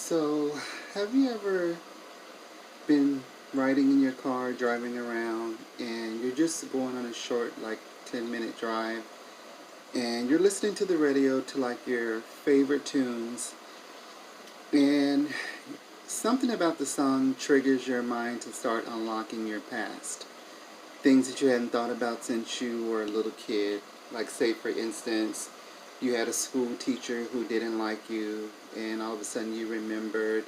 So, have you ever been riding in your car, driving around, and you're just going on a short, like 10-minute drive, and you're listening to the radio to like your favorite tunes, and something about the song triggers your mind to start unlocking your past? Things that you hadn't thought about since you were a little kid. Like, say, for instance, you had a school teacher who didn't like you, and all of a sudden you remembered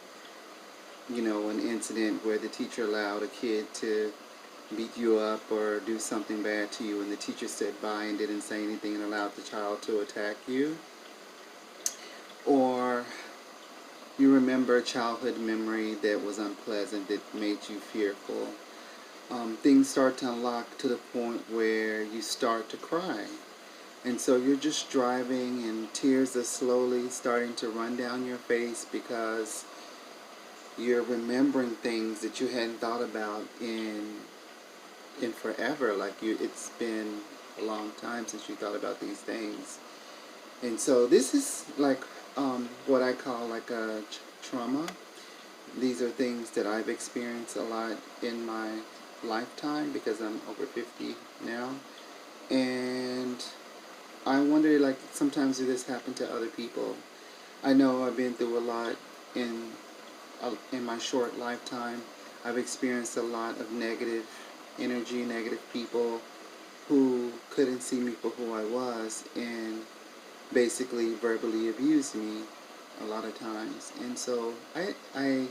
an incident where the teacher allowed a kid to beat you up or do something bad to you, and the teacher stood by and didn't say anything and allowed the child to attack you. Or you remember a childhood memory that was unpleasant, that made you fearful. Things start to unlock to the point where you start to cry. And so you're just driving and tears are slowly starting to run down your face because you're remembering things that you hadn't thought about in forever. Like, it's been a long time since you thought about these things. And so this is like what I call like a trauma. These are things that I've experienced a lot in my lifetime because I'm over 50 now. And I wonder, like, sometimes does this happen to other people? I know I've been through a lot in my short lifetime. I've experienced a lot of negative energy, negative people who couldn't see me for who I was and basically verbally abused me a lot of times. And so I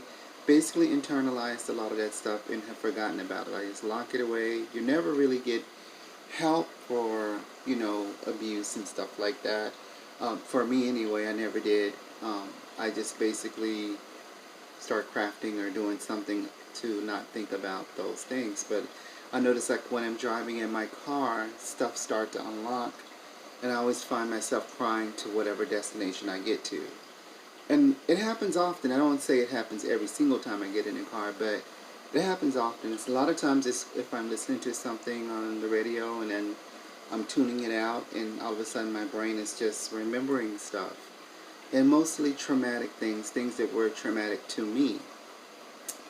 basically internalized a lot of that stuff and have forgotten about it. I just lock it away. You never really get help for, abuse and stuff like that. For me anyway, I never did. I just basically start crafting or doing something to not think about those things. But I notice, like, when I'm driving in my car, stuff start to unlock, and I always find myself crying to whatever destination I get to. And it happens often. I don't say it happens every single time I get in a car, but it happens often. It's a lot of times it's if I'm listening to something on the radio and then I'm tuning it out, and all of a sudden my brain is just remembering stuff. And mostly traumatic things, things that were traumatic to me.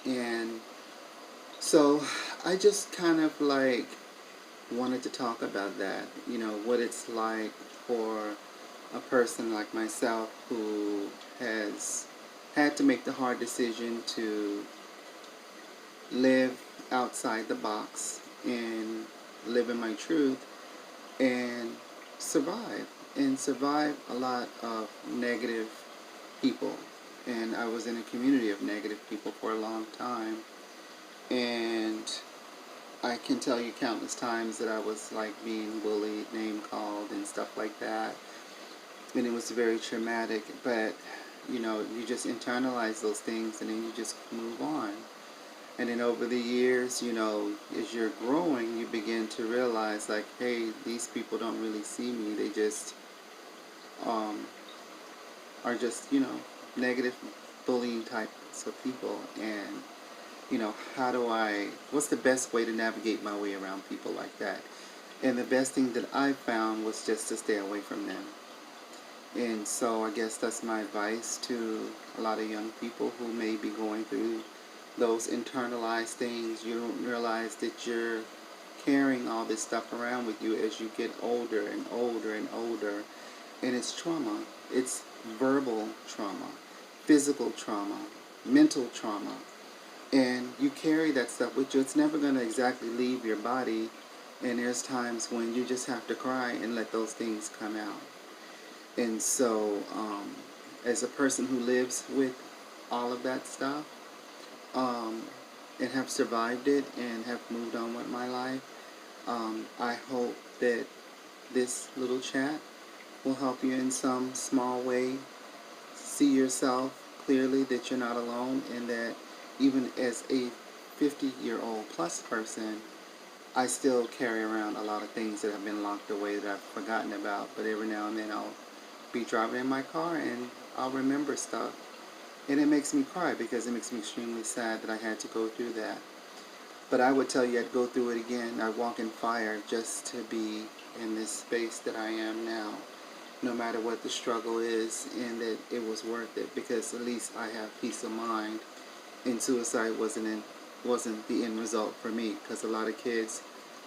And so I just kind of like wanted to talk about that, what it's like for a person like myself who has had to make the hard decision to live outside the box and live in my truth and survive a lot of negative people. And I was in a community of negative people for a long time, and I can tell you countless times that I was like being bullied, name called, and stuff like that. And it was very traumatic, but you just internalize those things and then you just move on. And then over the years, as you're growing, you begin to realize, like, hey, these people don't really see me. They just um, are just, negative bullying types of people. And, what's the best way to navigate my way around people like that? And the best thing that I found was just to stay away from them. And so I guess that's my advice to a lot of young people who may be going through those internalized things. You don't realize that you're carrying all this stuff around with you as you get older and older and older. And it's trauma. It's verbal trauma, physical trauma, mental trauma. And you carry that stuff with you. It's never going to exactly leave your body. And there's times when you just have to cry and let those things come out. And so, as a person who lives with all of that stuff, um, and have survived it and have moved on with my life, I hope that this little chat will help you in some small way see yourself clearly, that you're not alone, and that even as a 50-year-old plus person, I still carry around a lot of things that have been locked away that I've forgotten about. But every now and then I'll be driving in my car and I'll remember stuff. And it makes me cry because it makes me extremely sad that I had to go through that. But I would tell you I'd go through it again. I'd walk in fire just to be in this space that I am now. no matter what the struggle is, and that it was worth it, because at least I have peace of mind. And suicide wasn't the end result for me, because a lot of kids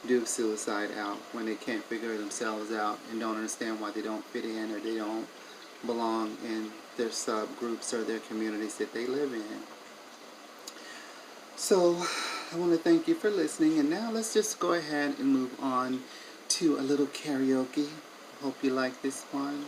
do suicide out when they can't figure themselves out and don't understand why they don't fit in or they don't belong in their subgroups or their communities that they live in. So I want to thank you for listening, and now let's just go ahead and move on to a little karaoke. Hope you like this one.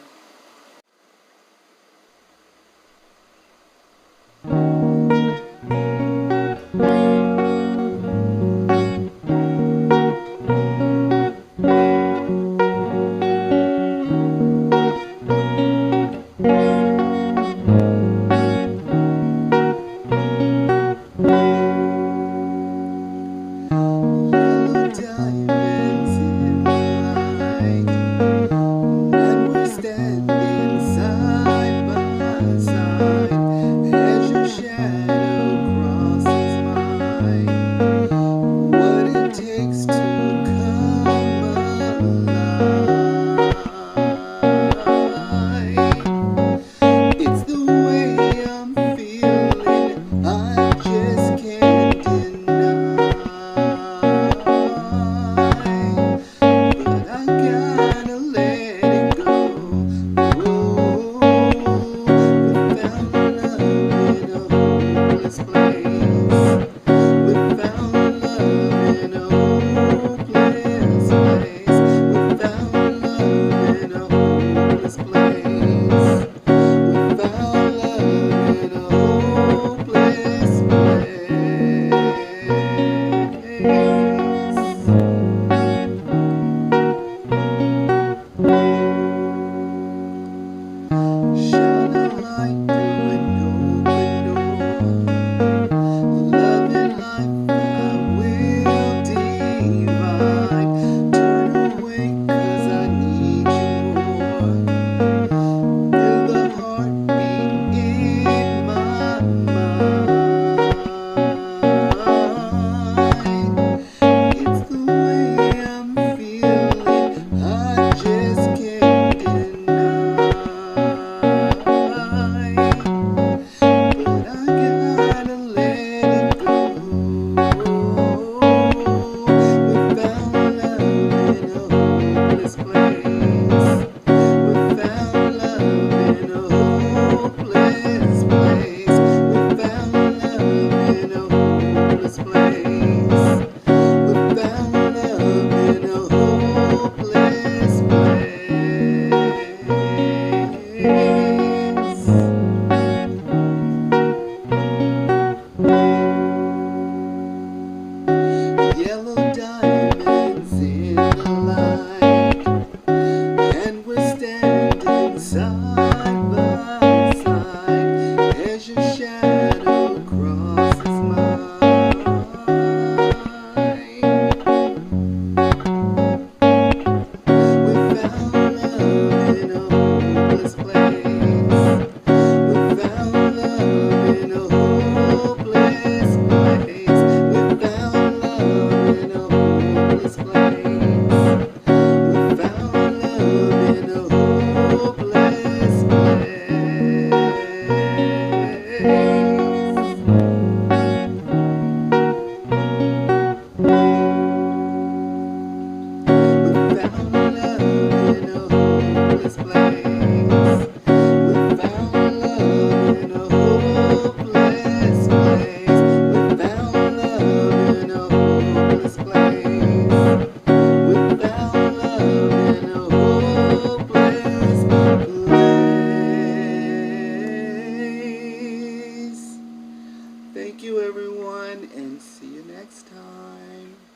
Thank you, everyone, and see you next time.